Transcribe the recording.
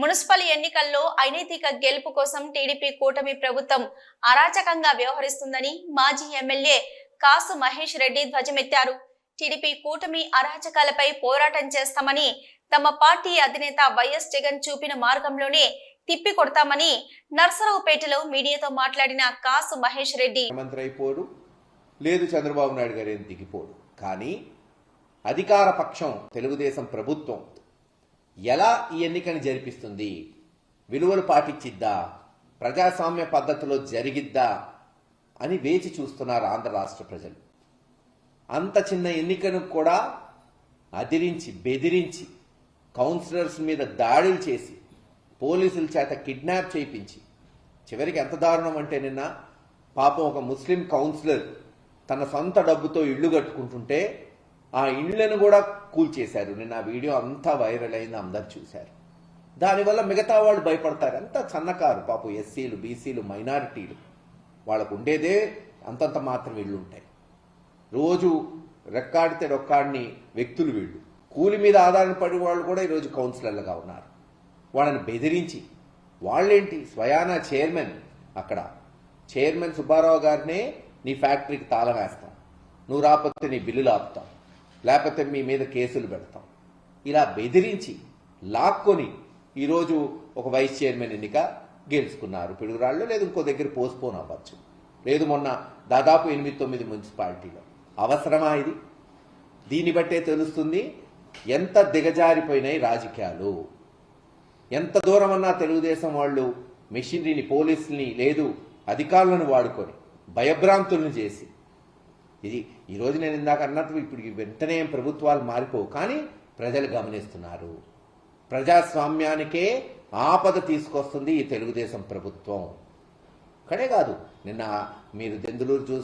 Municipal ఎన్నికల్లో అనైతిక గెలుపు కోసం టీడీపీ కూటమి ప్రభుత్వం అరాచకంగా వ్యవహరిస్తుందని మాజీ ఎమ్మెల్యే కాసు మహేష్ రెడ్డి ధ్వజమెత్తారు. టీడీపీ కూటమి అరాచకాలపై పోరాటం చేస్తామని, తమ పార్టీ అధినేత వైఎస్ జగన్ చూపిన మార్గంలోనే తిప్పి కొడతామని నర్సరావుపేటలో మీడియాతో మాట్లాడిన కాసు మహేష్ రెడ్డి మంత్రి అయిపోడు, లేదు చంద్రబాబు నాయుడు గారు ఏం దిగిపోడు. కానీ అధికార పక్షం తెలుగుదేశం ప్రభుత్వం ఎలా ఈ ఎన్నికను జరిపిస్తుంది, విలువలు పాటించిద్దా, ప్రజాస్వామ్య పద్ధతిలో జరిగిద్దా అని వేచి చూస్తున్నారు ఆంధ్ర రాష్ట్ర ప్రజలు. అంత చిన్న ఎన్నికను కూడా అదిరించి బెదిరించి కౌన్సిలర్స్ మీద దాడులు చేసి పోలీసుల చేత కిడ్నాప్ చేయించి చివరికి ఎంత దారుణం అంటే నిన్న పాపం ఒక ముస్లిం కౌన్సిలర్ తన సొంత డబ్బుతో ఇళ్లు కట్టుకుంటుంటే ఆ ఇళ్లను కూడా కూల్చేశారు. నిన్న ఆ వీడియో అంతా వైరల్ అయింది, అందరు చూశారు. దానివల్ల మిగతా వాళ్ళు భయపడతారు. అంతా సన్నకారు పాపం, ఎస్సీలు, బీసీలు, మైనారిటీలు, వాళ్ళకు ఉండేదే అంతంత మాత్రం ఇళ్ళు ఉంటాయి. రోజు రెక్కాడితే రొక్కాడిని వ్యక్తులు వీళ్ళు. కూలి మీద ఆధారపడి వాళ్ళు కూడా ఈరోజు కౌన్సిలర్లుగా ఉన్నారు. వాళ్ళని బెదిరించి వాళ్ళేంటి స్వయానా చైర్మన్, అక్కడ చైర్మన్ సుబ్బారావు గారినే నీ ఫ్యాక్టరీకి తాళం వేస్తాం, నువ్వు రాకపోతే నీ బిల్లులు ఆపుతాం, లేకపోతే మీ మీద కేసులు పెడతాం, ఇలా బెదిరించి లాక్కొని ఈరోజు ఒక వైస్ చైర్మన్ ఎన్నిక గెలుచుకున్నారు. పిడుగురాళ్ళు లేదు ఇంకో దగ్గర పోస్ట్పోన్ అవ్వచ్చు, లేదు మొన్న దాదాపు 8-9 మున్సిపాలిటీలో. అవసరమా ఇది? దీన్ని బట్టే తెలుస్తుంది ఎంత దిగజారిపోయినాయి రాజకీయాలు. ఎంత దూరం అన్నా తెలుగుదేశం వాళ్ళు మెషినరీని, పోలీసుల్ని, లేదు అధికారులను వాడుకొని భయభ్రాంతులను చేసి, ఇది ఈరోజు నేను ఇందాక అన్నట్టు ఇప్పుడు వెంటనే ప్రభుత్వాలు మారిపోవు, కానీ ప్రజలు గమనిస్తున్నారు. ప్రజాస్వామ్యానికే ఆపద తీసుకొస్తుంది ఈ తెలుగుదేశం ప్రభుత్వం. కడే కాదు, నిన్న మీరు దెందులూరు చూసి